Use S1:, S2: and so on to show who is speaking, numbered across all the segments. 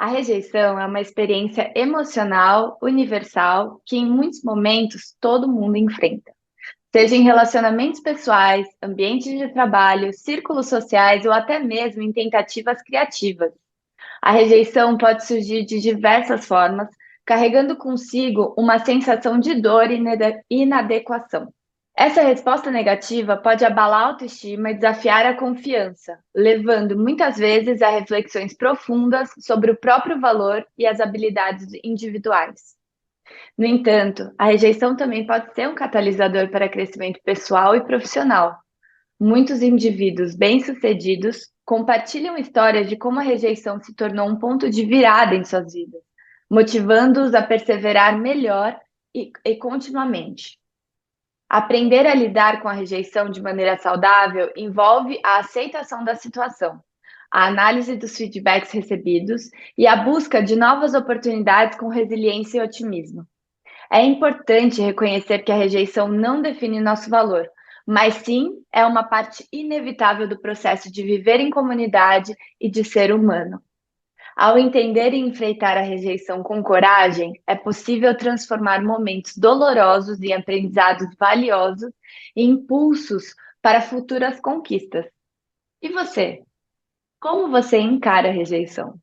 S1: A rejeição é uma experiência emocional, universal, que em muitos momentos todo mundo enfrenta, seja em relacionamentos pessoais, ambientes de trabalho, círculos sociais ou até mesmo em tentativas criativas. A rejeição pode surgir de diversas formas, carregando consigo uma sensação de dor e inadequação. Essa resposta negativa pode abalar a autoestima e desafiar a confiança, levando muitas vezes a reflexões profundas sobre o próprio valor e as habilidades individuais. No entanto, a rejeição também pode ser um catalisador para crescimento pessoal e profissional. Muitos indivíduos bem-sucedidos compartilham histórias de como a rejeição se tornou um ponto de virada em suas vidas, motivando-os a perseverar melhor e continuamente. Aprender a lidar com a rejeição de maneira saudável envolve a aceitação da situação, a análise dos feedbacks recebidos e a busca de novas oportunidades com resiliência e otimismo. É importante reconhecer que a rejeição não define nosso valor, mas sim é uma parte inevitável do processo de viver em comunidade e de ser humano. Ao entender e enfrentar a rejeição com coragem, é possível transformar momentos dolorosos em aprendizados valiosos e impulsos para futuras conquistas. E você? Como você encara a rejeição?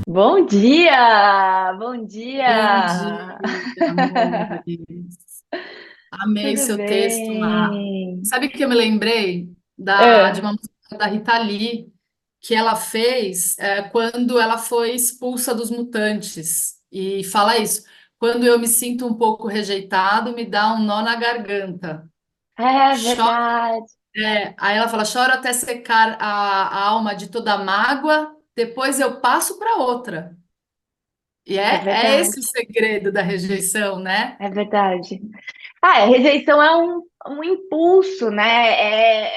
S1: Bom dia! Bom
S2: Bom
S1: dia!
S2: dia, amores. Amei
S1: Tudo
S2: seu texto lá.
S1: bem?
S2: Sabe que eu me lembrei de
S1: Ah,
S2: uma música da Rita Lee que ela fez quando ela foi expulsa dos Mutantes. E fala isso: quando eu me sinto um pouco rejeitado, me dá um nó na garganta.
S1: é
S2: Choro,
S1: verdade,
S2: aí ela fala: choro até secar a alma de toda mágoa, depois eu passo para outra. E
S1: é
S2: é esse o
S1: verdade,
S2: segredo da rejeição, né?
S1: é verdade. Ah, a rejeição é um impulso, né?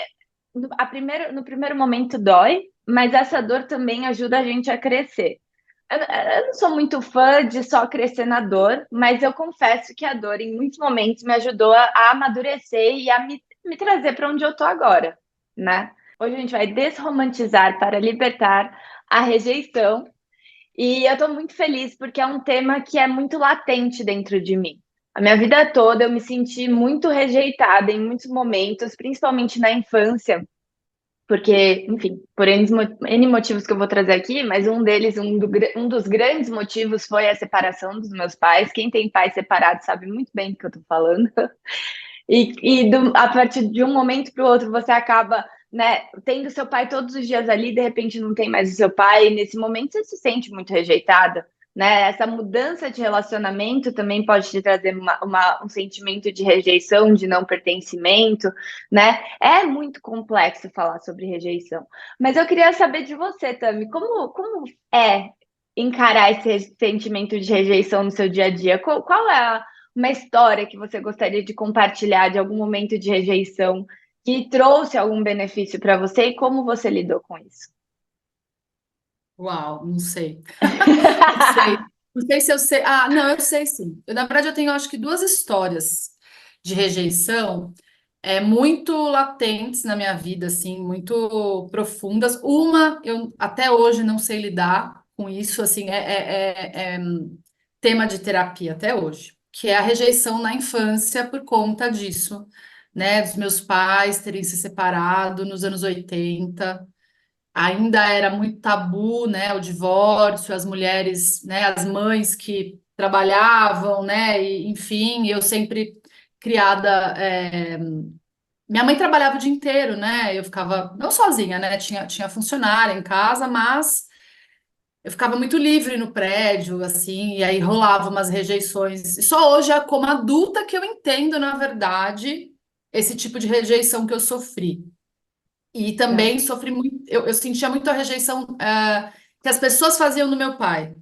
S1: No primeiro momento dói, mas essa dor também ajuda a gente a crescer. Eu não sou muito fã de só crescer na dor, mas eu confesso que a dor, em muitos momentos, me ajudou a amadurecer e me trazer para onde eu tô agora, né? Hoje a gente vai desromantizar para libertar a rejeição. E eu estou muito feliz porque é um tema que é muito latente dentro de mim. A minha vida toda eu me senti muito rejeitada em muitos momentos, principalmente na infância, porque, enfim, por N motivos que eu vou trazer aqui, mas um deles, um dos grandes motivos foi a separação dos meus pais. Quem tem pais separados sabe muito bem do que eu estou falando. A partir de um momento para o outro, você acaba, né, tendo seu pai todos os dias ali, de repente não tem mais o seu pai, e nesse momento você se sente muito rejeitada, né? Essa mudança de relacionamento também pode te trazer um sentimento de rejeição, de não pertencimento, né? É muito complexo falar sobre rejeição. Mas eu queria saber de você, Tami, como é encarar esse sentimento de rejeição no seu dia a dia? Qual é uma história que você gostaria de compartilhar de algum momento de rejeição que trouxe algum benefício para você e como você lidou com isso?
S2: Uau, não sei. Não sei. Não sei se eu sei. Ah, não, eu sei sim. Na verdade, eu tenho acho que duas histórias de rejeição muito latentes na minha vida, assim, muito profundas. Uma, eu até hoje não sei lidar com isso, assim, tema de terapia até hoje, que é a rejeição na infância por conta disso, né? Dos meus pais terem se separado nos anos 80. Ainda era muito tabu, né, o divórcio, as mulheres, né, as mães que trabalhavam, né, e, enfim, eu sempre criada, minha mãe trabalhava o dia inteiro, né, eu ficava, não sozinha, né, tinha funcionária em casa, mas eu ficava muito livre no prédio, assim, e aí rolava umas rejeições, e só hoje, como adulta, que eu entendo, na verdade, esse tipo de rejeição que eu sofri. E
S1: Tá.
S2: também sofri muito, eu sentia muito a rejeição, que as pessoas faziam no meu pai,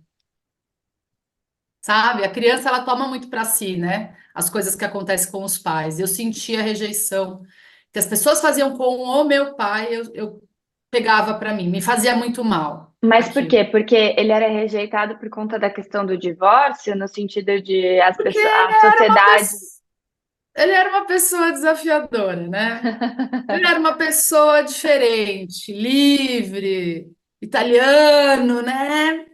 S2: sabe? A criança, ela toma muito para si, né? As coisas que acontecem com os pais. Eu sentia a rejeição que as pessoas faziam com o meu pai, eu pegava para mim, me fazia muito mal
S1: Mas por
S2: aquilo.
S1: quê? Porque ele era rejeitado por conta da questão do divórcio, no sentido de
S2: Porque
S1: a
S2: ele era uma
S1: sociedade.
S2: pessoa. ele era uma pessoa desafiadora, né? Ele era uma pessoa diferente, livre, italiano, né?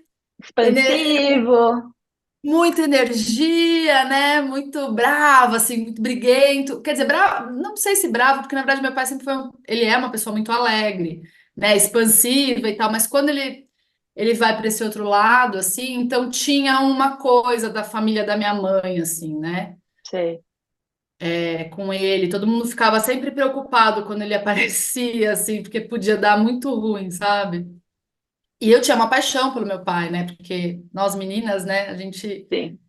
S1: Expansivo.
S2: Muita energia, né? Muito bravo, assim, muito briguento. Quer dizer, bravo, não sei se bravo, porque na verdade meu pai sempre foi, ele é uma pessoa muito alegre, né? Expansiva e tal, mas quando ele vai para esse outro lado, assim, então tinha uma coisa da família da minha mãe, assim, né?
S1: Sei.
S2: Com ele, todo mundo ficava sempre preocupado quando ele aparecia, assim, porque podia dar muito ruim, sabe? E eu tinha uma paixão pelo meu pai, né? Porque nós meninas, né? A gente,
S1: Sim.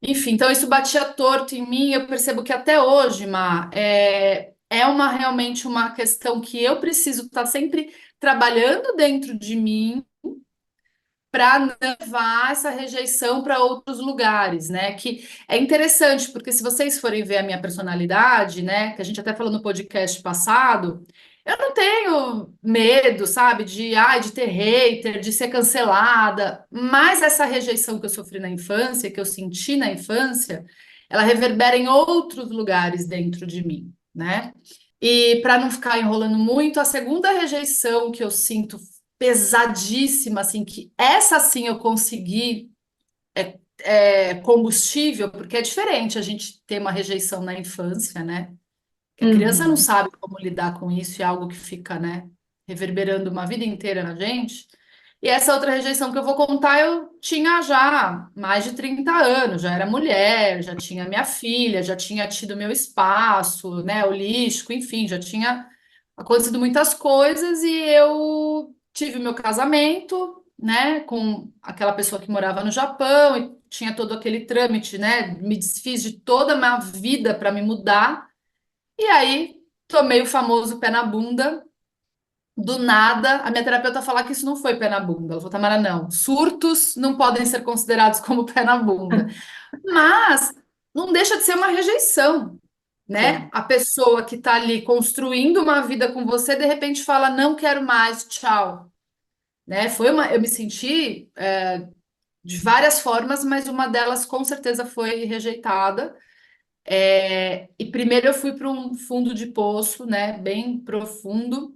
S2: enfim, então isso batia torto em mim. Eu percebo que até hoje, Má, é uma realmente uma questão que eu preciso estar sempre trabalhando dentro de mim para levar essa rejeição para outros lugares, né? Que é interessante, porque se vocês forem ver a minha personalidade, né, que a gente até falou no podcast passado, eu não tenho medo, sabe, de ter hater, de ser cancelada, mas essa rejeição que eu sofri na infância, que eu senti na infância, ela reverbera em outros lugares dentro de mim, né? E para não ficar enrolando muito, a segunda rejeição que eu sinto pesadíssima, assim, que essa sim eu consegui combustível, porque é diferente a gente ter uma rejeição na infância, né? Que a criança não
S1: Uhum.
S2: sabe como lidar com isso, é algo que fica, né, reverberando uma vida inteira na gente. E essa outra rejeição que eu vou contar, eu tinha já mais de 30 anos, já era mulher, já tinha minha filha, já tinha tido meu espaço, né, holístico, enfim, já tinha acontecido muitas coisas e eu tive meu casamento, né, com aquela pessoa que morava no Japão e tinha todo aquele trâmite, né, me desfiz de toda a minha vida para me mudar. E aí, tomei o famoso pé na bunda. Do nada, a minha terapeuta falar que isso não foi pé na bunda. Ela falou, Tamara, não. Surtos não podem ser considerados como pé na bunda. Mas não deixa de ser uma rejeição, né?
S1: Sim.
S2: A pessoa que está ali construindo uma vida com você, de repente fala, não quero mais, tchau. Né? Eu me senti de várias formas, mas uma delas com certeza foi rejeitada. E primeiro eu fui para um fundo de poço, né, bem profundo.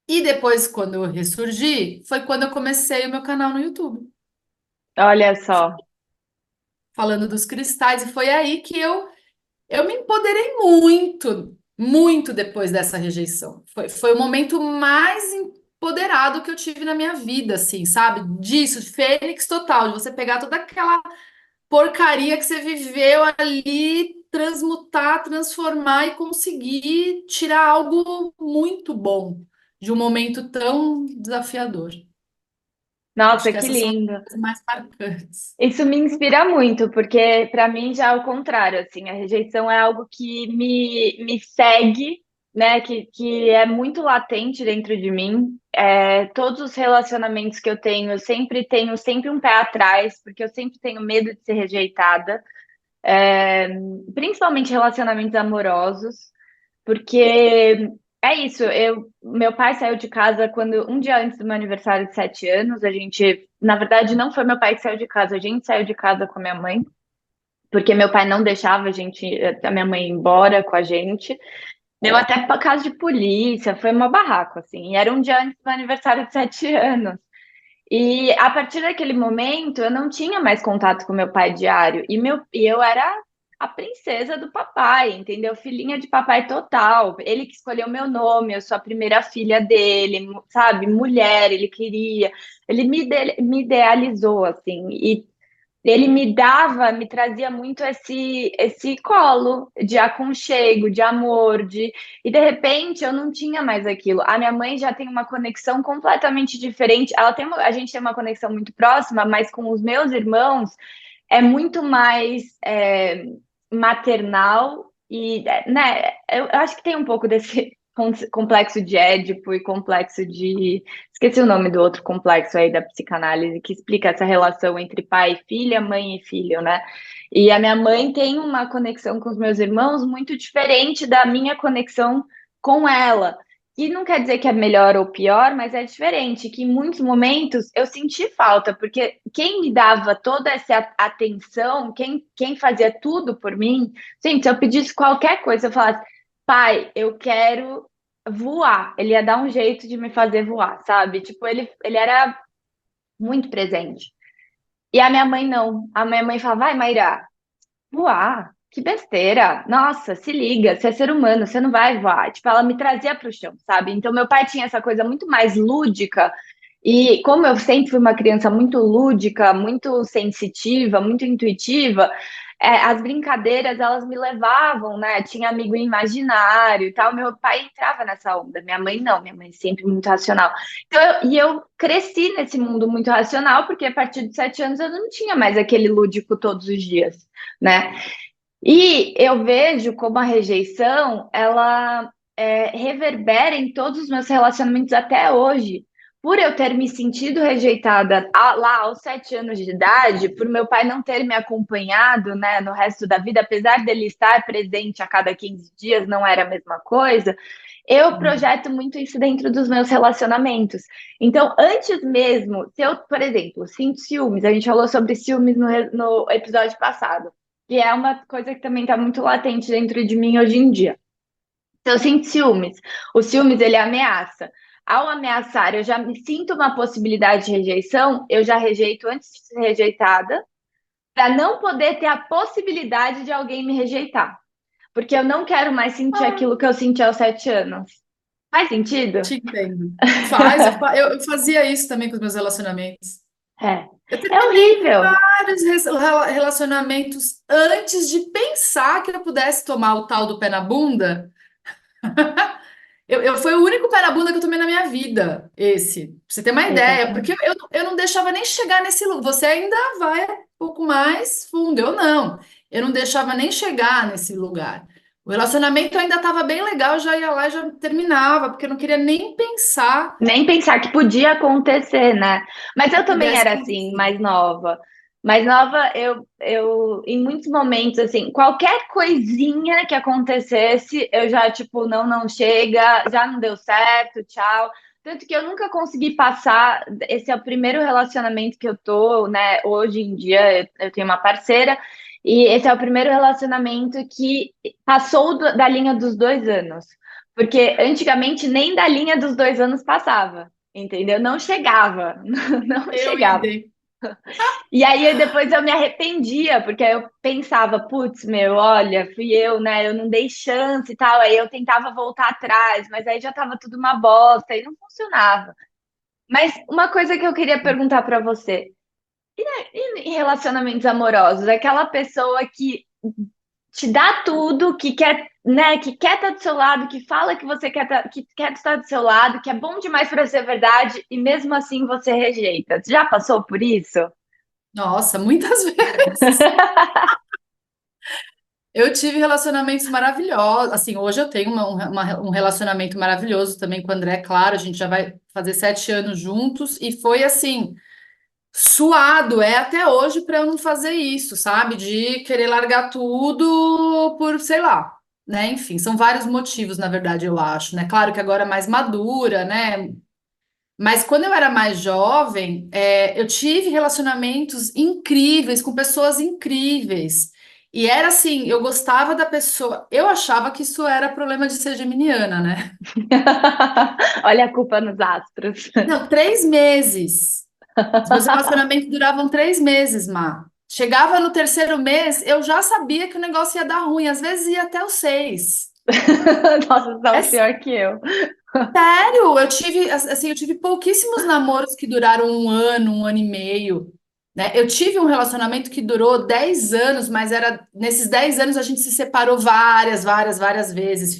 S2: E depois, quando eu ressurgi, foi quando eu comecei o meu canal no YouTube,
S1: Olha só.
S2: falando dos cristais. E foi aí que eu me empoderei muito, muito depois dessa rejeição. Foi o momento mais empoderado que eu tive na minha vida, assim, sabe? Disso, de fênix total, de você pegar toda aquela porcaria que você viveu ali, transmutar, transformar e conseguir tirar algo muito bom de um momento tão desafiador. Acho
S1: Nossa,
S2: que
S1: que
S2: essas são as
S1: lindo.
S2: coisas mais marcantes.
S1: Isso me inspira muito, porque para mim já é o contrário, assim, a rejeição é algo que me segue, né, que é muito latente dentro de mim. É, todos os relacionamentos que eu tenho sempre um pé atrás, porque eu sempre tenho medo de ser rejeitada, principalmente relacionamentos amorosos, porque é isso, meu pai saiu de casa quando um dia antes do meu aniversário de 7 anos, a gente, na verdade, não foi meu pai que saiu de casa, a gente saiu de casa com a minha mãe, porque meu pai não deixava a minha mãe ir embora com a gente. Deu até para casa de polícia, foi uma barraco, assim, e era um dia antes do meu aniversário de 7 anos. E a partir daquele momento, eu não tinha mais contato com meu pai diário. E eu era a princesa do papai, entendeu? Filhinha de papai total. Ele que escolheu meu nome, eu sou a primeira filha dele, sabe? Mulher, ele queria. Me idealizou, assim. E ele me trazia muito esse colo de aconchego, de amor, e de repente eu não tinha mais aquilo. A minha mãe já tem uma conexão completamente diferente. A gente tem uma conexão muito próxima, mas com os meus irmãos é muito mais maternal e, né, eu acho que tem um pouco desse complexo de Édipo e complexo de... Esqueci o nome do outro complexo aí da psicanálise, que explica essa relação entre pai e filha, mãe e filho, né? E a minha mãe tem uma conexão com os meus irmãos muito diferente da minha conexão com ela. e não quer dizer que é melhor ou pior, mas é diferente, que em muitos momentos eu senti falta, porque quem me dava toda essa atenção, quem fazia tudo por mim, gente, se eu pedisse qualquer coisa, eu falasse, pai, eu quero voar, ele ia dar um jeito de me fazer voar, sabe? Tipo, ele era muito presente. E a minha mãe não. A minha mãe falava, vai, Maíra, voar? Que besteira! Nossa, se liga, você é ser humano, você não vai voar. Tipo, ela me trazia para o chão, sabe? Então, meu pai tinha essa coisa muito mais lúdica. E como eu sempre fui uma criança muito lúdica, muito sensitiva, muito intuitiva, as brincadeiras elas me levavam, né? Tinha amigo imaginário e tal. Meu pai entrava nessa onda, minha mãe não, minha mãe sempre muito racional. Então, eu cresci nesse mundo muito racional, porque a partir de 7 anos eu não tinha mais aquele lúdico todos os dias, né? E eu vejo como a rejeição, ela reverbera em todos os meus relacionamentos até hoje. Por eu ter me sentido rejeitada lá aos 7 anos de idade, por meu pai não ter me acompanhado, né, no resto da vida, apesar dele estar presente a cada 15 dias, não era a mesma coisa. Eu projeto muito isso dentro dos meus relacionamentos. Então, antes mesmo, se eu, por exemplo, sinto ciúmes, a gente falou sobre ciúmes no episódio passado, que é uma coisa que também está muito latente dentro de mim hoje em dia. Se eu sinto ciúmes, o ciúmes ele ameaça. Ao ameaçar, eu já me sinto uma possibilidade de rejeição, eu já rejeito antes de ser rejeitada, para não poder ter a possibilidade de alguém me rejeitar. Porque eu não quero mais sentir
S2: Ah,
S1: aquilo que eu senti aos 7 anos. Faz sentido?
S2: te entendo. Faz, eu fazia isso também com os meus relacionamentos.
S1: É.
S2: Eu
S1: É
S2: terminei
S1: horrível.
S2: vários relacionamentos antes de pensar que eu pudesse tomar o tal do pé na bunda. Foi o único pé na bunda que eu tomei na minha vida, esse. Pra você ter uma ideia, porque
S1: Exatamente.
S2: eu não deixava nem chegar nesse lugar. Você ainda vai um pouco mais fundo, eu não. Eu não deixava nem chegar nesse lugar. O relacionamento ainda estava bem legal, eu já ia lá e já terminava, porque eu não queria nem pensar
S1: Nem pensar que podia acontecer, né? Mas
S2: que
S1: eu também
S2: pudesse
S1: era assim,
S2: acontecer.
S1: mais nova. Mais nova, em muitos momentos, assim, qualquer coisinha que acontecesse, eu já, tipo, não, não chega, já não deu certo, tchau. Tanto que eu nunca consegui passar. Esse é o primeiro relacionamento que eu tô, né? Hoje em dia, eu tenho uma parceira, e esse é o primeiro relacionamento que passou da linha dos 2 anos. Porque antigamente nem da linha dos 2 anos passava, entendeu? Não chegava, não
S2: Eu
S1: chegava.
S2: idem.
S1: E aí depois eu me arrependia, porque aí eu pensava, putz, meu, olha, fui eu, né? Eu não dei chance e tal. Aí eu tentava voltar atrás, mas aí já tava tudo uma bosta e não funcionava. Mas uma coisa que eu queria perguntar pra você, e em relacionamentos amorosos, aquela pessoa que te dá tudo, que quer, né, que quer estar do seu lado, que fala que você quer, que quer estar do seu lado, que é bom demais para ser verdade, e mesmo assim você rejeita. Já passou por isso?
S2: Nossa, muitas vezes. Eu tive relacionamentos maravilhosos. Assim, hoje eu tenho um relacionamento maravilhoso também com o André, claro, a gente já vai fazer 7 anos juntos, e foi assim, suado, é até hoje para eu não fazer isso, sabe? De querer largar tudo por, sei lá, né? Enfim, são vários motivos, na verdade, eu acho, né? Claro que agora é mais madura, né? Mas quando eu era mais jovem, eu tive relacionamentos incríveis, com pessoas incríveis. E era assim, eu gostava da pessoa. Eu achava que isso era problema de ser geminiana, né?
S1: Olha a culpa nos astros.
S2: Não, 3 meses. Os meus relacionamentos duravam 3 meses, Má. Chegava no terceiro mês, eu já sabia que o negócio ia dar ruim. Às vezes ia até os 6.
S1: Nossa,
S2: É
S1: são pior que eu.
S2: sério, eu tive pouquíssimos namoros que duraram um ano e meio, né? Eu tive um relacionamento que durou 10 anos, mas era nesses 10 anos a gente se separou várias vezes,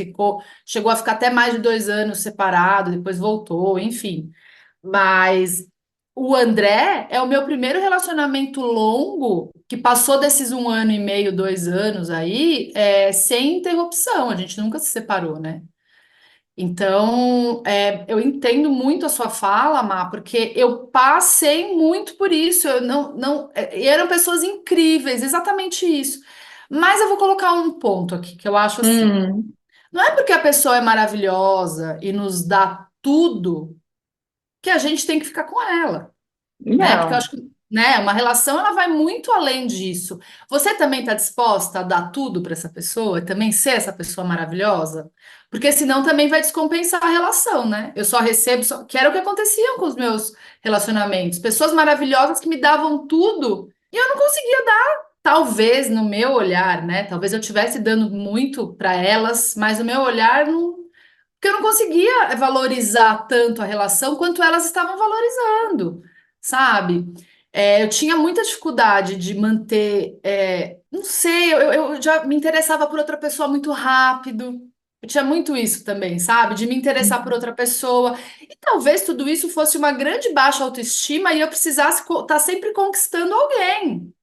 S2: chegou a ficar até mais de 2 anos separado, depois voltou, enfim. Mas o André é o meu primeiro relacionamento longo que passou desses um ano e meio, 2 anos aí, sem interrupção. A gente nunca se separou, né? Então, eu entendo muito a sua fala, Má, porque eu passei muito por isso. Eu e eram pessoas incríveis, exatamente isso. Mas eu vou colocar um ponto aqui que eu acho assim.
S1: Hum.
S2: Não é porque a pessoa é maravilhosa e nos dá tudo que a gente tem que ficar com ela, né? Porque eu
S1: Não,
S2: acho que, né, uma relação ela vai muito além disso. Você também está disposta a dar tudo para essa pessoa e também ser essa pessoa maravilhosa? Porque senão também vai descompensar a relação, né? Eu só recebo, que era o que acontecia com os meus relacionamentos. Pessoas maravilhosas que me davam tudo e eu não conseguia dar. Talvez no meu olhar, né? Talvez eu estivesse dando muito para elas, mas o meu olhar não. Porque eu não conseguia valorizar tanto a relação quanto elas estavam valorizando, sabe? Eu tinha muita dificuldade de manter, não sei, eu já me interessava por outra pessoa muito rápido. Eu tinha muito isso também, sabe? De me interessar por outra pessoa. E talvez tudo isso fosse uma grande baixa autoestima e eu precisasse estar sempre conquistando alguém.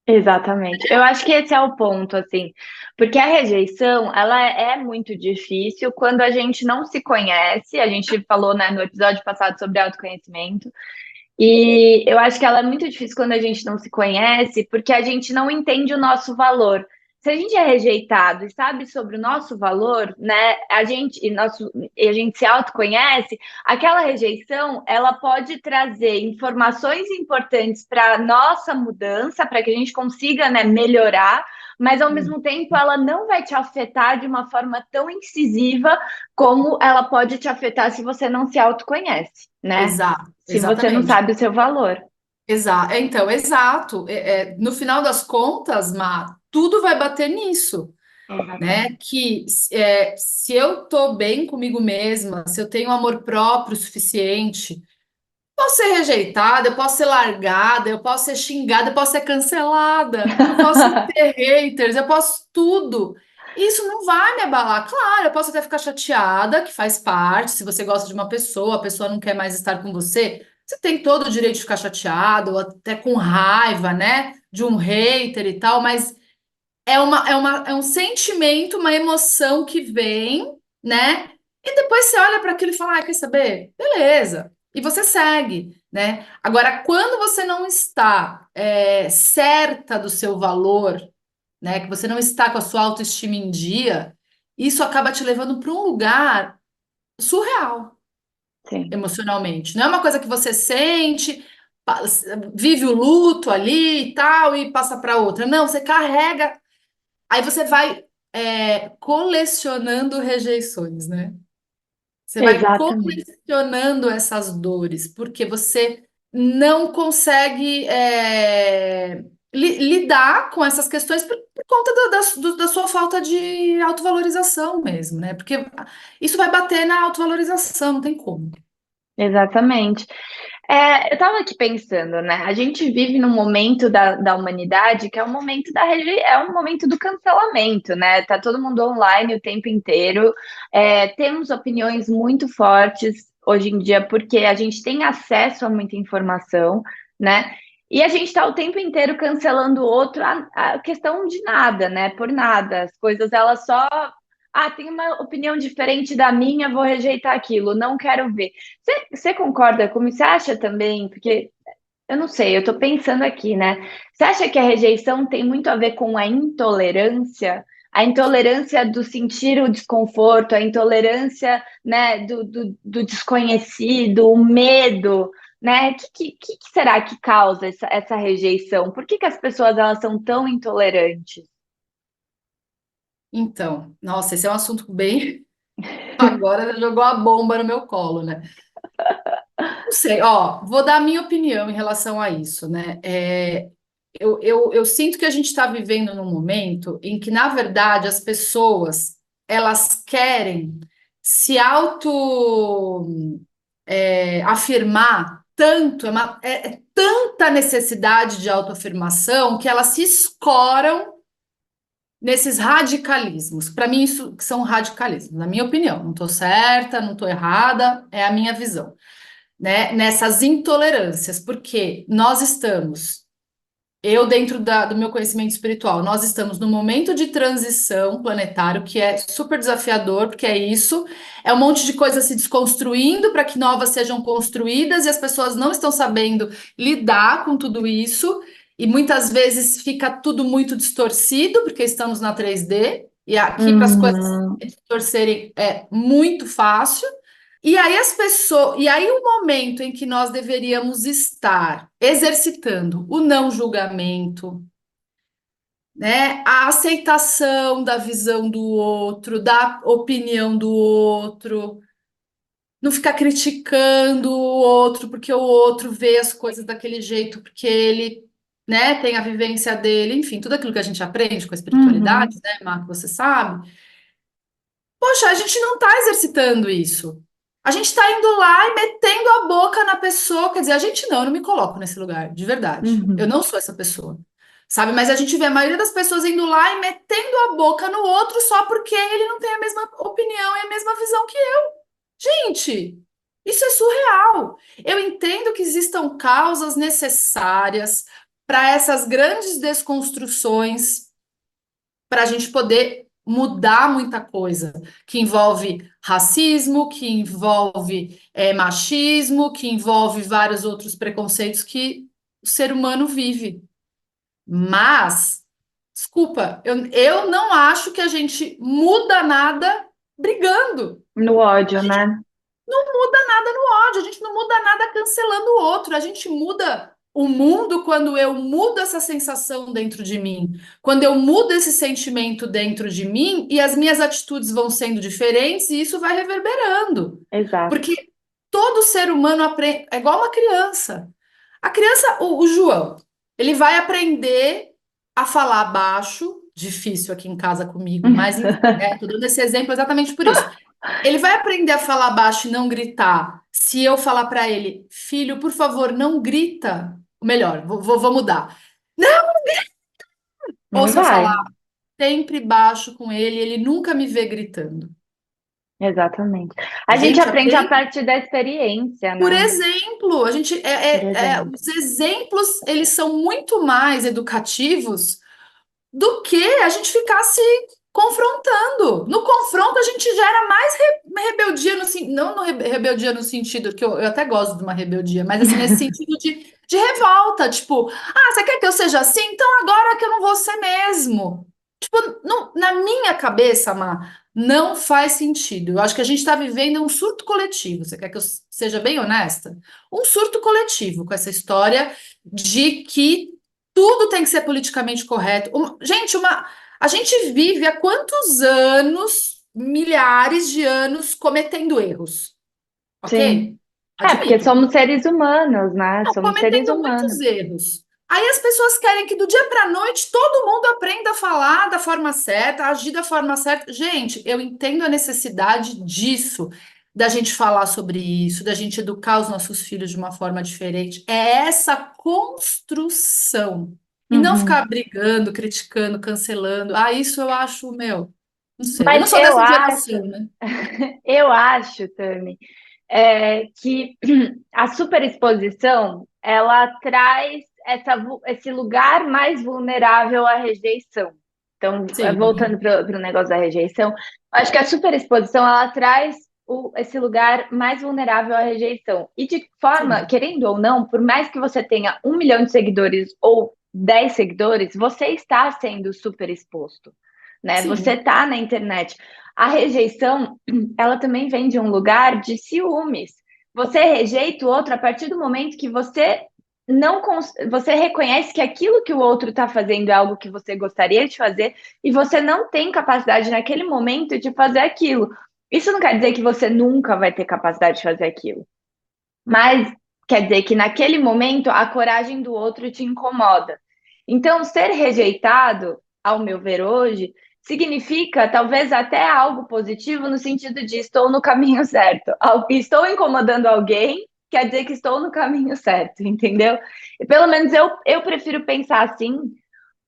S1: exatamente. Eu acho que esse é o ponto, assim, porque a rejeição, ela é muito difícil quando a gente não se conhece. A gente falou, né, no episódio passado sobre autoconhecimento. E eu acho que ela é muito difícil quando a gente não se conhece, porque a gente não entende o nosso valor. Se a gente é rejeitado e sabe sobre o nosso valor, né, e a gente se autoconhece, aquela rejeição, ela pode trazer informações importantes para nossa mudança, para que a gente consiga, né, melhorar, mas ao mesmo tempo ela não vai te afetar de uma forma tão incisiva como ela pode te afetar se você não se autoconhece, né?
S2: Exato,
S1: Se você não
S2: exatamente.
S1: sabe o seu valor.
S2: Então, exato. No final das contas, Má, tudo vai bater nisso, né?
S1: Exatamente.
S2: Que se eu tô bem comigo mesma, se eu tenho amor próprio suficiente, eu posso ser rejeitada, eu posso ser largada, eu posso ser xingada, eu posso ser cancelada, eu posso ter haters, eu posso tudo. Isso não vai me abalar. Claro, eu posso até ficar chateada, que faz parte. Se você gosta de uma pessoa, a pessoa não quer mais estar com você, você tem todo o direito de ficar chateado, ou até com raiva, né? De um hater e tal, mas é um sentimento, uma emoção que vem, né? E depois você olha para aquilo e fala, ah, quer saber? Beleza. E você segue, né? Agora, quando você não está certa do seu valor, né? Que você não está com a sua autoestima em dia, isso acaba te levando para um lugar surreal,
S1: Sim,
S2: emocionalmente. Não é uma coisa que você sente, pa- vive o luto ali e tal, e passa para outra. Não, você carrega. Aí você vai colecionando rejeições, né? Você vai
S1: exatamente.
S2: colecionando essas dores, porque você não consegue lidar com essas questões por conta da sua falta de autovalorização mesmo, né? Porque isso vai bater na autovalorização, não tem como.
S1: Exatamente. Eu estava aqui pensando, né? A gente vive num momento da humanidade que é um momento é um momento do cancelamento, né? Tá todo mundo online o tempo inteiro. Temos opiniões muito fortes hoje em dia porque a gente tem acesso a muita informação, né? E a gente está o tempo inteiro cancelando o outro a questão de nada, né? Por nada. As coisas elas só tem uma opinião diferente da minha, vou rejeitar aquilo, não quero ver. Você concorda comigo? Você acha também? Porque eu não sei, eu tô pensando aqui, né? Você acha que a rejeição tem muito a ver com a intolerância? A intolerância do sentir o desconforto, a intolerância, né, do desconhecido, o medo, né? Que será que causa essa rejeição? Por que as pessoas elas são tão intolerantes?
S2: Então, nossa, esse é um assunto bem. Agora jogou a bomba no meu colo, né? Não sei, ó, vou dar a minha opinião em relação a isso, né? Eu sinto que a gente está vivendo num momento em que, na verdade, as pessoas elas querem se afirmar tanto, é tanta necessidade de autoafirmação que elas se escoram nesses radicalismos. Para mim, isso são radicalismos, na minha opinião. Não estou certa, não estou errada, é a minha visão, né? Nessas intolerâncias, porque nós estamos dentro do meu conhecimento espiritual, nós estamos num momento de transição planetário que é super desafiador, porque é isso, é um monte de coisas se desconstruindo para que novas sejam construídas e as pessoas não estão sabendo lidar com tudo isso, e muitas vezes fica tudo muito distorcido, porque estamos na 3D. E aqui para as coisas
S1: Uhum.
S2: se torcerem é muito fácil. E aí e aí o momento em que nós deveríamos estar exercitando o não julgamento, né? A aceitação da visão do outro, da opinião do outro, não ficar criticando o outro porque o outro vê as coisas daquele jeito, porque ele, né, tem a vivência dele, enfim, tudo aquilo que a gente aprende com a espiritualidade,
S1: Uhum.
S2: né, Má, que você sabe. Poxa, a gente não está exercitando isso. A gente está indo lá e metendo a boca na pessoa. Quer dizer, a gente não, eu não me coloco nesse lugar, de verdade. Eu
S1: Uhum.
S2: não sou essa pessoa. Sabe? Mas a gente vê a maioria das pessoas indo lá e metendo a boca no outro só porque ele não tem a mesma opinião e a mesma visão que eu. Gente, isso é surreal. Eu entendo que existam causas necessárias para essas grandes desconstruções para a gente poder mudar muita coisa, que envolve racismo, que envolve machismo, que envolve vários outros preconceitos que o ser humano vive. Mas, desculpa, eu não acho que a gente muda nada brigando.
S1: No ódio, né?
S2: Muda nada no ódio, a gente não muda nada cancelando o outro, a gente muda o mundo quando eu mudo essa sensação dentro de mim, quando eu mudo esse sentimento dentro de mim e as minhas atitudes vão sendo diferentes e isso vai reverberando.
S1: Exato.
S2: Porque todo ser humano aprende, é igual uma criança. A criança, o João, ele vai aprender a falar baixo, difícil aqui em casa comigo, mas enfim, né? Tô dando esse exemplo exatamente por isso. Ele vai aprender a falar baixo e não gritar. Se eu falar para ele, filho, por favor, não grita. Ou melhor, vou mudar. Não! Ou
S1: Não
S2: se eu falar
S1: vai.
S2: sempre baixo com ele nunca me vê gritando.
S1: Exatamente.
S2: A
S1: A gente
S2: gente
S1: aprende a
S2: aprende
S1: partir da experiência,
S2: por
S1: né?
S2: exemplo. A gente
S1: Por exemplo.
S2: os exemplos eles são muito mais educativos do que a gente ficar se confrontando. No confronto, a gente gera mais rebeldia, não no rebeldia no sentido, que eu até gosto de uma rebeldia, mas assim, nesse sentido de revolta, tipo, você quer que eu seja assim? Então agora que eu não vou ser mesmo. Tipo, na minha cabeça, Má, não faz sentido. Eu acho que a gente está vivendo um surto coletivo. Você quer que eu seja bem honesta? Um surto coletivo com essa história de que tudo tem que ser politicamente correto. Gente, a gente vive há quantos anos, milhares de anos, cometendo erros, ok?
S1: Sim. É, porque
S2: Admito,
S1: somos seres humanos, né?
S2: não,
S1: Somos seres
S2: cometendo muitos
S1: humanos.
S2: erros. Aí as pessoas querem que do dia para a noite todo mundo aprenda a falar da forma certa, a agir da forma certa. Gente, eu entendo a necessidade disso, da gente falar sobre isso, da gente educar os nossos filhos de uma forma diferente. É essa construção. E não
S1: Uhum.
S2: ficar brigando, criticando, cancelando. Isso eu acho, meu, não sei. Eu não
S1: Mas
S2: sou dessa geração, né?
S1: eu acho, Tami, que a superexposição, ela traz esse lugar mais vulnerável à rejeição. Então, voltando
S2: Sim,
S1: para o negócio da rejeição, acho que a superexposição, ela traz esse lugar mais vulnerável à rejeição. E de forma,
S2: sim,
S1: querendo ou não, por mais que você tenha 1 milhão de seguidores ou 10 seguidores, você está sendo superexposto, né? Você
S2: sim.
S1: está na internet. A rejeição, ela também vem de um lugar de ciúmes. Você rejeita o outro a partir do momento que você não você reconhece que aquilo que o outro está fazendo é algo que você gostaria de fazer e você não tem capacidade naquele momento de fazer aquilo. Isso não quer dizer que você nunca vai ter capacidade de fazer aquilo, mas quer dizer que naquele momento a coragem do outro te incomoda. Então, ser rejeitado, ao meu ver hoje, significa talvez até algo positivo no sentido de estou no caminho certo. Estou incomodando alguém, quer dizer que estou no caminho certo, entendeu? E pelo menos eu prefiro pensar assim,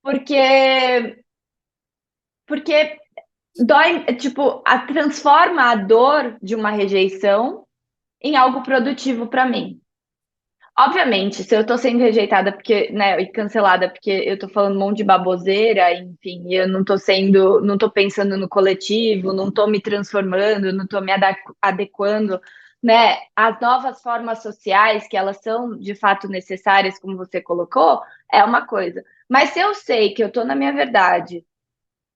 S1: porque porque dói, tipo, transforma a dor de uma rejeição em algo produtivo para mim. Obviamente, se eu tô sendo rejeitada porque, né, e cancelada porque eu tô falando um monte de baboseira, enfim, e eu não tô sendo, não tô pensando no coletivo, não tô me transformando, não tô me adequando, né, às novas formas sociais, que elas são de fato necessárias, como você colocou, é uma coisa. Mas se eu sei que eu tô na minha verdade,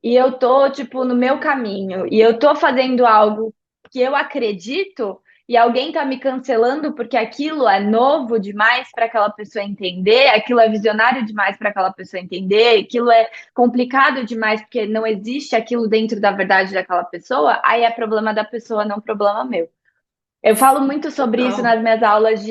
S1: e eu tô, tipo, no meu caminho, e eu tô fazendo algo que eu acredito, e alguém tá me cancelando porque aquilo é novo demais para aquela pessoa entender, aquilo é visionário demais para aquela pessoa entender, aquilo é complicado demais porque não existe aquilo dentro da verdade daquela pessoa, aí é problema da pessoa, não problema meu. Eu falo muito sobre isso
S2: Total.
S1: nas minhas aulas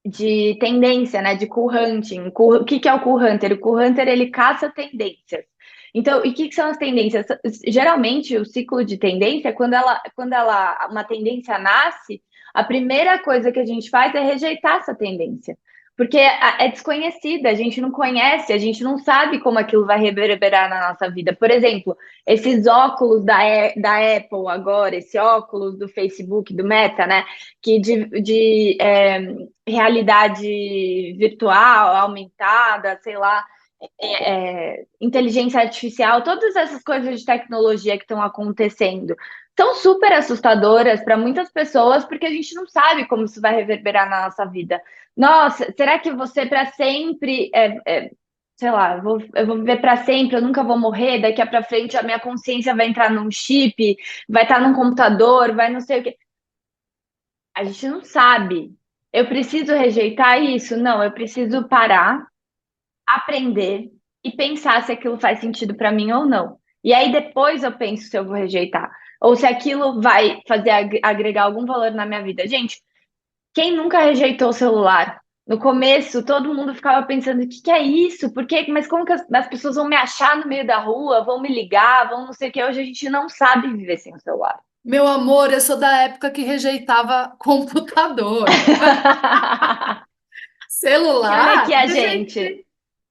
S1: de tendência, né? De cool hunting. O que que é o cool hunter? O cool hunter, ele caça tendências. Então, e o que que são as tendências? Geralmente, o ciclo de tendência, uma tendência nasce, a primeira coisa que a gente faz é rejeitar essa tendência. Porque é desconhecida, a gente não conhece, a gente não sabe como aquilo vai reverberar na nossa vida. Por exemplo, esses óculos da Apple agora, esse óculos do Facebook, do Meta, né? Que realidade virtual, aumentada, sei lá, inteligência artificial, todas essas coisas de tecnologia que estão acontecendo são super assustadoras para muitas pessoas, porque a gente não sabe como isso vai reverberar na nossa vida. Nossa, será que você para sempre sei lá, eu vou viver para sempre, eu nunca vou morrer, daqui para frente a minha consciência vai entrar num chip, vai estar num computador, vai não sei o quê. A gente não sabe. Eu preciso rejeitar isso? Não, eu preciso parar, aprender e pensar se aquilo faz sentido para mim ou não. E aí depois eu penso se eu vou rejeitar ou se aquilo vai fazer agregar algum valor na minha vida. Gente, quem nunca rejeitou o celular? No começo, todo mundo ficava pensando: o que que é isso? Por quê? Mas como que as pessoas vão me achar no meio da rua? Vão me ligar? Vão não sei o que. Hoje a gente não sabe viver sem o celular.
S2: Meu amor, eu sou da época que rejeitava computador.
S1: E olha aqui
S2: Celular,
S1: a gente.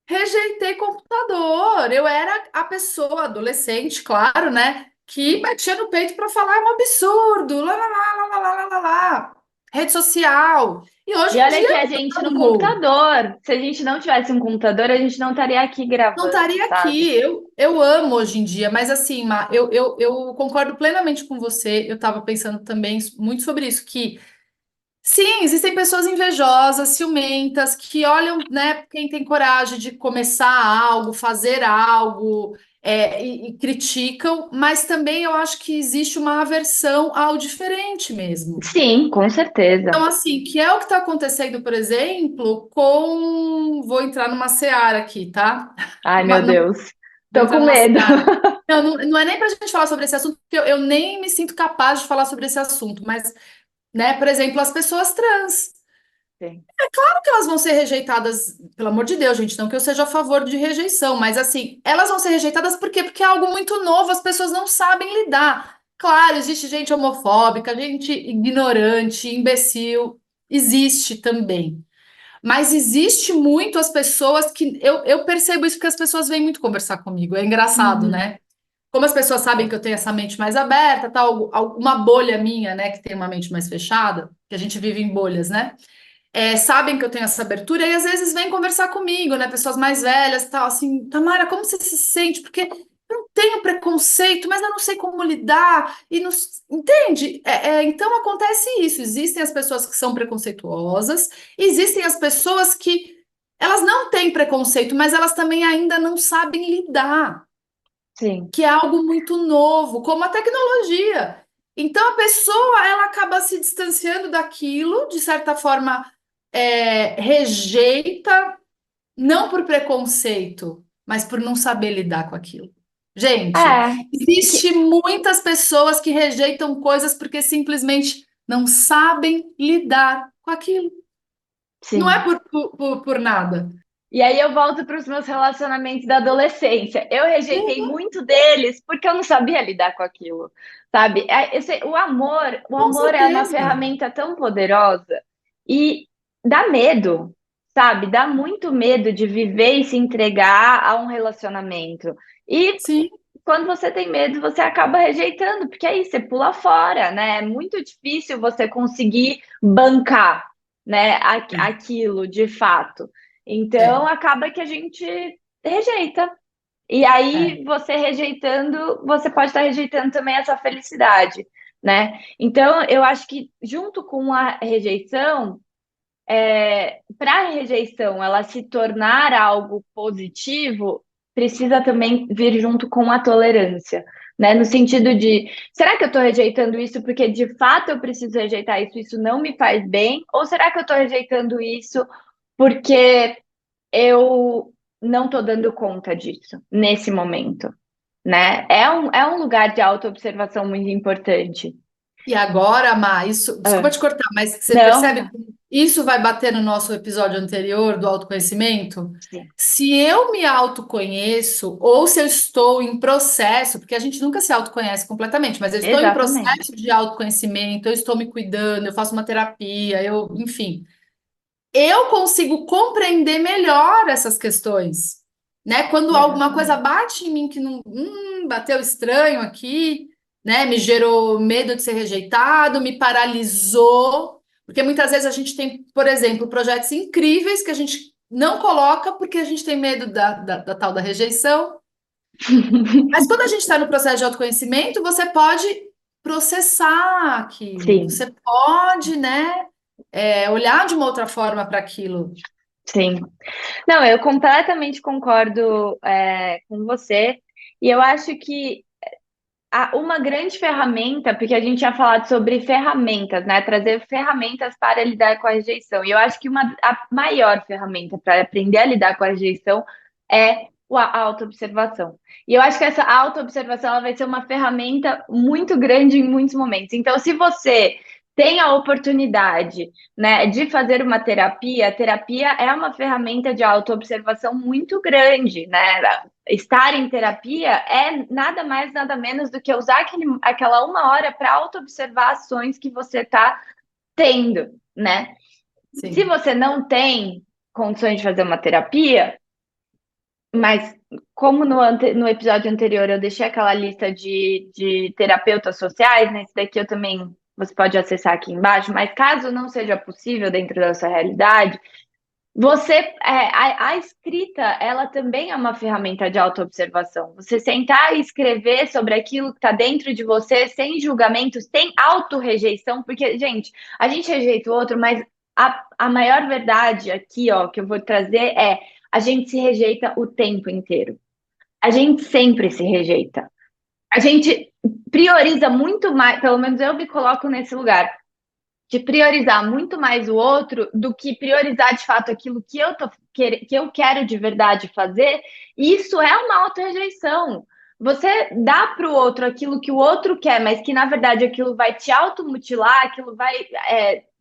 S2: rejeitei computador. Eu era a pessoa, adolescente, claro, né? Que batia no peito para falar é um absurdo. Lá, lá, lá, lá, lá, lá, lá, lá. Rede social. E hoje
S1: E
S2: em
S1: olha
S2: dia
S1: que a
S2: eu
S1: gente no
S2: amo.
S1: computador. Se a gente não tivesse um computador, a gente não estaria aqui
S2: Não
S1: gravando,
S2: estaria
S1: sabe?
S2: aqui. Eu amo hoje em dia, mas assim, eu concordo plenamente com você. Eu estava pensando também muito sobre isso, que sim, existem pessoas invejosas, ciumentas, que olham, né, quem tem coragem de começar algo, fazer algo, e criticam, mas também eu acho que existe uma aversão ao diferente mesmo.
S1: Sim, com certeza.
S2: Então, assim, que é o que está acontecendo, por exemplo, com. Vou entrar numa seara aqui, tá?
S1: Ai, meu
S2: Numa-
S1: Deus.
S2: Vou
S1: Tô
S2: entrar
S1: com
S2: numa
S1: medo.
S2: seara. Não, não é nem para a gente falar sobre esse assunto, porque eu nem me sinto capaz de falar sobre esse assunto, mas, né, por exemplo, as pessoas trans.
S1: Sim.
S2: Claro que elas vão ser rejeitadas, pelo amor de Deus, gente, não que eu seja a favor de rejeição, mas assim, elas vão ser rejeitadas por quê? Porque é algo muito novo, as pessoas não sabem lidar. Claro, existe gente homofóbica, gente ignorante, imbecil, existe também. Mas existe muito as pessoas que eu percebo isso porque as pessoas vêm muito conversar comigo. É engraçado,
S1: Uhum.
S2: né? Como as pessoas sabem que eu tenho essa mente mais aberta, tal, uma bolha minha, né, que tem uma mente mais fechada, que a gente vive em bolhas, né? Sabem que eu tenho essa abertura e às vezes vêm conversar comigo, né? Pessoas mais velhas, tal, assim, Tamara, como você se sente? Porque eu não tenho preconceito, mas eu não sei como lidar e não, entende? Então acontece isso. Existem as pessoas que são preconceituosas, existem as pessoas que elas não têm preconceito, mas elas também ainda não sabem lidar,
S1: Sim.
S2: que é algo muito novo, como a tecnologia. Então a pessoa ela acaba se distanciando daquilo, de certa forma rejeita, não por preconceito, mas por não saber lidar com aquilo. Gente,
S1: É,
S2: existe
S1: que-
S2: muitas pessoas que rejeitam coisas porque simplesmente não sabem lidar com aquilo. Não é
S1: sim.
S2: por nada.
S1: E aí eu volto para os meus relacionamentos da adolescência. Eu rejeitei muito deles porque eu não sabia lidar com aquilo, sabe? O
S2: Com
S1: amor é uma
S2: certeza.
S1: ferramenta tão poderosa e dá medo, sabe? Dá muito medo de viver e se entregar a um relacionamento. E
S2: Sim,
S1: quando você tem medo, você acaba rejeitando, porque aí você pula fora, né? É muito difícil você conseguir bancar, né, aquilo de fato. Então,
S2: é,
S1: acaba que a gente rejeita. E
S2: é.
S1: aí, você rejeitando, você pode estar rejeitando também essa felicidade, né? Então, eu acho que junto com a rejeição, para a rejeição ela se tornar algo positivo, precisa também vir junto com a tolerância, né? No sentido de, será que eu estou rejeitando isso porque de fato eu preciso rejeitar isso, isso não me faz bem? Ou será que eu estou rejeitando isso porque eu não estou dando conta disso nesse momento, né? É um lugar de autoobservação muito importante.
S2: E agora, Má, isso, desculpa
S1: Ah,
S2: te cortar, mas você
S1: não,
S2: percebe
S1: não.
S2: que isso vai bater no nosso episódio anterior do autoconhecimento?
S1: Sim,
S2: Se eu me autoconheço, ou se eu estou em processo, porque a gente nunca se autoconhece completamente, mas eu estou em
S1: exatamente.
S2: processo de autoconhecimento, eu estou me cuidando, eu faço uma terapia, enfim, eu consigo compreender melhor essas questões, né? Quando alguma coisa
S1: Exatamente.
S2: bate em mim que não, bateu estranho aqui, né? Me gerou medo de ser rejeitado, me paralisou, porque muitas vezes a gente tem, por exemplo, projetos incríveis que a gente não coloca porque a gente tem medo da tal da rejeição. Mas quando a gente está no processo de autoconhecimento, você pode processar aquilo,
S1: Sim,
S2: você pode, né, olhar de uma outra forma para aquilo.
S1: sim. Não, eu completamente concordo, com você. E eu acho que uma grande ferramenta, porque a gente tinha falado sobre ferramentas, né? Trazer ferramentas para lidar com a rejeição. E eu acho que a maior ferramenta para aprender a lidar com a rejeição é a autoobservação. E eu acho que essa autoobservação ela vai ser uma ferramenta muito grande em muitos momentos. Então, se você tem a oportunidade, né, de fazer uma terapia, a terapia é uma ferramenta de autoobservação muito grande, né? Estar em terapia é nada mais, nada menos do que usar aquela uma hora para auto-observar ações que você está tendo, né? Se
S2: Sim.
S1: você não tem condições de fazer uma terapia, mas como no episódio anterior eu deixei aquela lista de terapeutas sociais, nesse daqui eu também você pode acessar aqui embaixo, mas caso não seja possível dentro da sua realidade, a escrita, ela também é uma ferramenta de autoobservação. Você sentar e escrever sobre aquilo que está dentro de você, sem julgamentos, sem autorrejeição, porque, gente, a gente rejeita o outro, mas a maior verdade aqui, ó, que eu vou trazer é a gente se rejeita o tempo inteiro. A gente sempre se rejeita. A gente prioriza muito mais, pelo menos eu me coloco nesse lugar de priorizar muito mais o outro do que priorizar de fato aquilo que eu quero de verdade fazer, isso é uma auto-rejeição. Você dá para o outro aquilo que o outro quer, mas que na verdade aquilo vai te automutilar, aquilo vai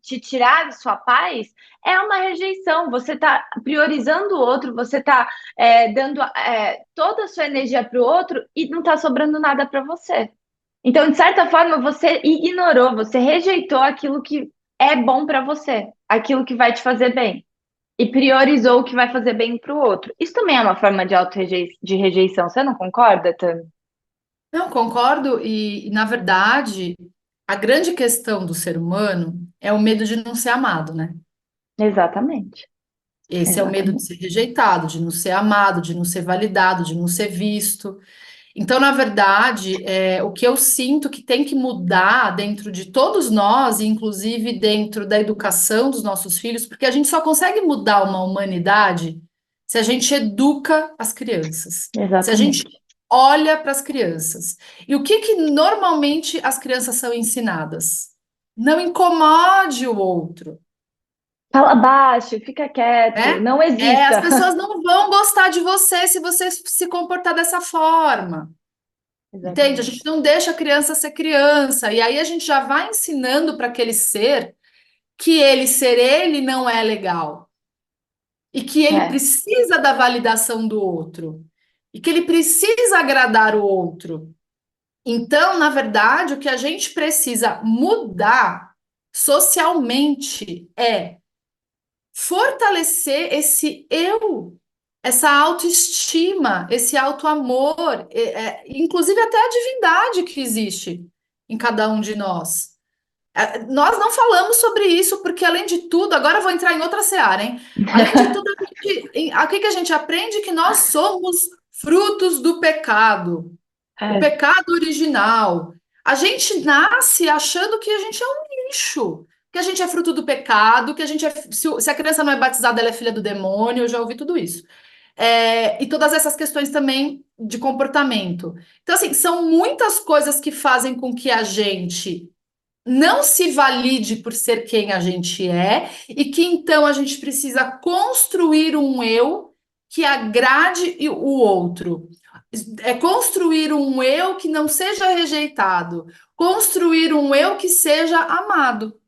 S1: te tirar da sua paz, é uma rejeição. Você está priorizando o outro, você está dando toda a sua energia para o outro e não está sobrando nada para você. Então, de certa forma, você ignorou, você rejeitou aquilo que é bom para você, aquilo que vai te fazer bem, e priorizou o que vai fazer bem para o outro. Isso também é uma forma de de rejeição, você não concorda, Tami?
S2: Não, concordo, e na verdade, a grande questão do ser humano é o medo de não ser amado, né?
S1: Exatamente,
S2: Esse é o medo de
S1: exatamente.
S2: ser rejeitado, de não ser amado, de não ser validado, de não ser visto. Então, na verdade, o que eu sinto que tem que mudar dentro de todos nós, inclusive dentro da educação dos nossos filhos, porque a gente só consegue mudar uma humanidade se a gente educa as crianças, se a gente
S1: Exatamente.
S2: olha para as crianças. E o que que normalmente as crianças são ensinadas? Não incomode o outro,
S1: Fala baixo, fica quieto,
S2: né?
S1: não
S2: As
S1: exista.
S2: pessoas não vão gostar de você se você se comportar dessa forma. Entende? A
S1: Exatamente.
S2: gente não deixa a criança ser criança, e aí a gente já vai ensinando para aquele ser que ele ser ele não é legal, e que ele
S1: É,
S2: precisa da validação do outro, e que ele precisa agradar o outro. Então, na verdade, o que a gente precisa mudar socialmente é fortalecer esse eu, essa autoestima, esse autoamor, inclusive até a divindade que existe em cada um de nós. Nós não falamos sobre isso porque, além de tudo, agora eu vou entrar em outra seara, hein? Além de tudo, aqui que a gente aprende que nós somos frutos do pecado, o
S1: é,
S2: pecado original. A gente nasce achando que a gente é um lixo, que a gente é fruto do pecado, que a gente se a criança não é batizada, ela é filha do demônio, eu já ouvi tudo isso. e todas essas questões também de comportamento. Então, assim, são muitas coisas que fazem com que a gente não se valide por ser quem a gente é, e que então a gente precisa construir um eu que agrade o outro. É construir um eu que não seja rejeitado, construir um eu que seja amado.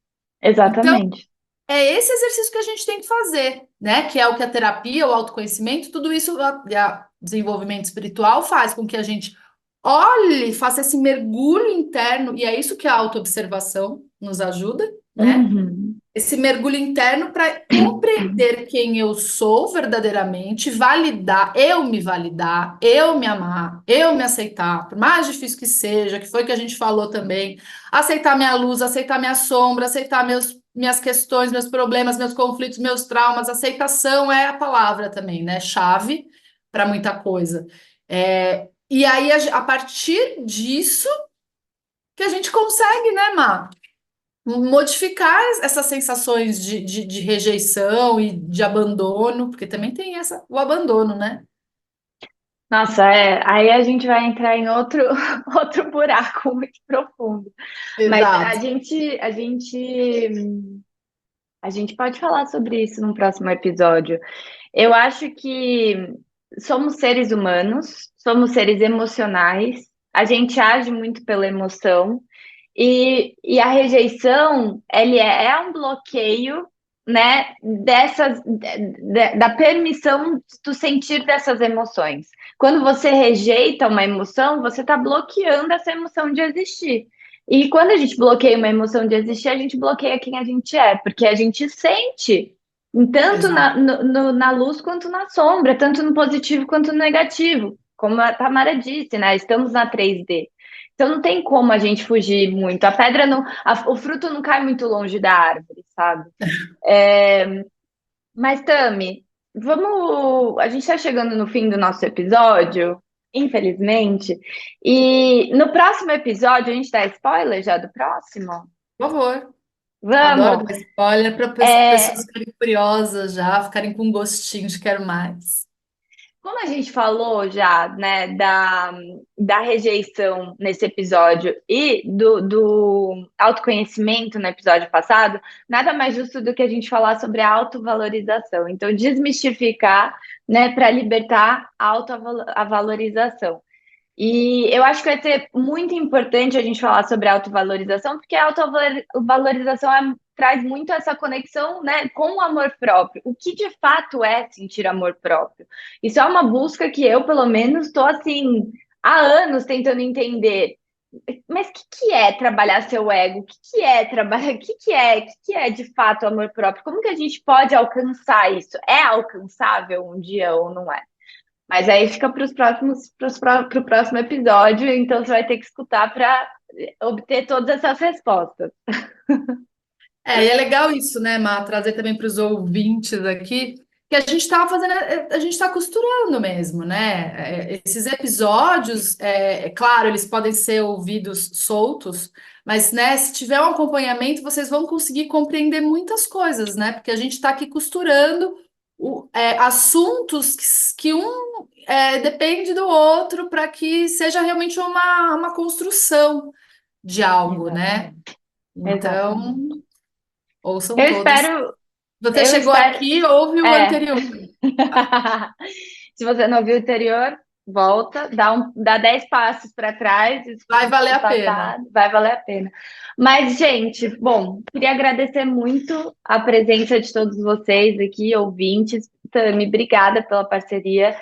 S2: Então,
S1: Exatamente.
S2: é esse exercício que a gente tem que fazer, né? Que é o que a terapia, o autoconhecimento, tudo isso, a desenvolvimento espiritual faz com que a gente olhe, faça esse mergulho interno, e é isso que a autoobservação nos ajuda, né?
S1: Uhum.
S2: Esse mergulho interno para compreender quem eu sou verdadeiramente, validar, eu me amar, eu me aceitar, por mais difícil que seja, que foi que a gente falou também, aceitar minha luz, aceitar minha sombra, aceitar minhas questões, meus problemas, meus conflitos, meus traumas. Aceitação é a palavra também, né? Chave para muita coisa. E aí, a partir disso, que a gente consegue, né, Má? Modificar essas sensações de rejeição e de abandono, porque também tem o abandono, né?
S1: Nossa, aí a gente vai entrar em outro, outro buraco muito profundo. Mas
S2: Exato.
S1: a gente pode falar sobre isso num próximo episódio. Eu acho que somos seres humanos, somos seres emocionais, a gente age muito pela emoção, e a rejeição, é um bloqueio, né, da permissão do sentir dessas emoções. Quando você rejeita uma emoção, você está bloqueando essa emoção de existir. E quando a gente bloqueia uma emoção de existir, a gente bloqueia quem a gente é, porque a gente sente tanto
S2: Exato.
S1: na luz quanto na sombra, tanto no positivo quanto no negativo. Como a Tamara disse, né? Estamos na 3D. Então não tem como a gente fugir muito. A pedra não, o fruto não cai muito longe da árvore, sabe? Mas, Tami, vamos. A gente está chegando no fim do nosso episódio, infelizmente. E no próximo episódio, a gente dá spoiler já do próximo?
S2: Por favor. Adoro
S1: Vamos!
S2: dar spoiler para
S1: É,
S2: pessoas ficarem curiosas já, ficarem com gostinho de quero mais.
S1: como a gente falou já, né, da rejeição nesse episódio e do autoconhecimento no episódio passado, nada mais justo do que a gente falar sobre a autovalorização. Então, desmistificar, né, para libertar a valorização. E eu acho que vai ser muito importante a gente falar sobre autovalorização, porque a autovalorização traz muito essa conexão, né, com o amor próprio. O que de fato é sentir amor próprio? Isso é uma busca que eu, pelo menos, estou assim há anos tentando entender. Mas o que é trabalhar seu ego? O que é trabalhar? Que é de fato amor próprio? Como que a gente pode alcançar isso? É alcançável um dia ou não é? Mas aí fica para os próximos, para o próximo episódio, então você vai ter que escutar para obter todas essas respostas.
S2: E é legal isso, né, Má, trazer também para os ouvintes aqui, que a gente está fazendo, a gente está costurando mesmo, né? Esses episódios, claro, eles podem ser ouvidos soltos, mas, né, se tiver um acompanhamento, vocês vão conseguir compreender muitas coisas, né? Porque a gente está aqui costurando assuntos que um depende do outro para que seja realmente uma construção de algo, né?
S1: Exatamente.
S2: Então,
S1: Exatamente.
S2: ouçam
S1: Eu
S2: todos.
S1: espero,
S2: Você
S1: eu
S2: chegou
S1: espero.
S2: aqui, ouve o
S1: É.
S2: anterior.
S1: Se você não viu o anterior, volta, dá 10 passos para trás,
S2: Vai
S1: escuta
S2: valer
S1: o
S2: a pena.
S1: passado, vai valer a pena. Mas, gente, bom, queria agradecer muito a presença de todos vocês aqui, ouvintes. Tami, obrigada pela parceria.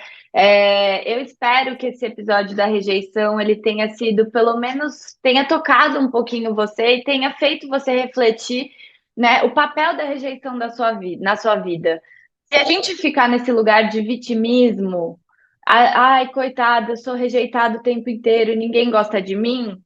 S1: Eu espero que esse episódio da rejeição ele tenha sido, pelo menos, tenha tocado um pouquinho você e tenha feito você refletir, né, o papel da rejeição da sua vida, na sua vida. Se a gente ficar nesse lugar de vitimismo, ai, coitada, eu sou rejeitado o tempo inteiro, ninguém gosta de mim,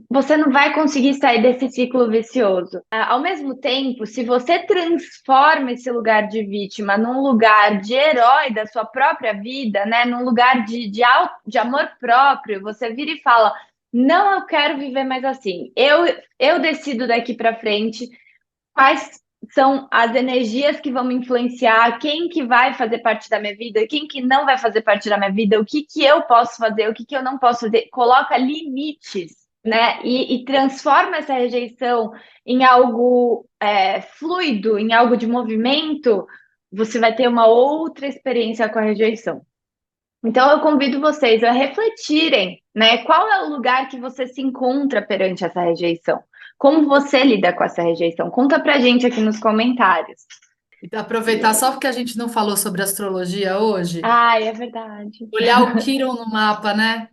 S1: você não vai conseguir sair desse ciclo vicioso. Ao mesmo tempo, se você transforma esse lugar de vítima num lugar de herói da sua própria vida, né, num lugar de amor próprio, você vira e fala: não, eu quero viver mais assim. Eu decido daqui para frente quais são as energias que vão me influenciar, quem que vai fazer parte da minha vida, quem que não vai fazer parte da minha vida, o que que eu posso fazer, o que que eu não posso fazer, coloca limites, né? E transforma essa rejeição em algo fluido, em algo de movimento, você vai ter uma outra experiência com a rejeição. Então, eu convido vocês a refletirem, né? Qual é o lugar que você se encontra perante essa rejeição? Como você lida com essa rejeição? Conta pra gente aqui nos comentários.
S2: E aproveitar só porque a gente não falou sobre astrologia hoje,
S1: Ai, é verdade.
S2: olhar o Quiron no mapa, né?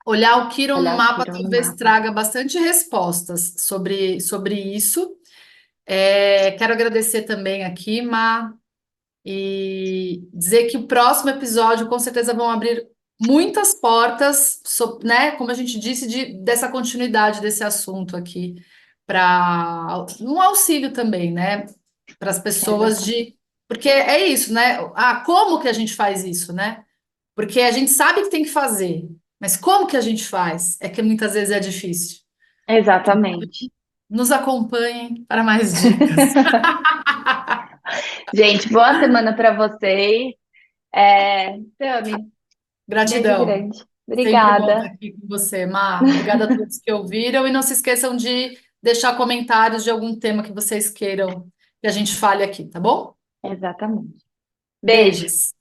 S2: Olhar o Quiron no
S1: Olha o
S2: mapa
S1: Quirón no
S2: talvez
S1: mapa.
S2: traga bastante respostas sobre isso. Quero agradecer também aqui, Má, e dizer que o próximo episódio com certeza vão abrir muitas portas, né? Como a gente disse, dessa continuidade desse assunto aqui, para um auxílio também, né? Para as pessoas
S1: Exatamente.
S2: Porque é isso, né? Ah, como que a gente faz isso, né? Porque a gente sabe que tem que fazer, mas como que a gente faz? É que muitas vezes é difícil.
S1: Exatamente.
S2: Nos acompanhem para mais dicas.
S1: Gente, boa semana para vocês. Tami, beijo
S2: Gratidão.
S1: grande.
S2: Sempre bom estar
S1: Obrigada.
S2: aqui com você, Má. Obrigada a todos que ouviram e não se esqueçam de deixar comentários de algum tema que vocês queiram que a gente fale aqui, tá bom?
S1: Exatamente. Beijo.
S2: Beijos.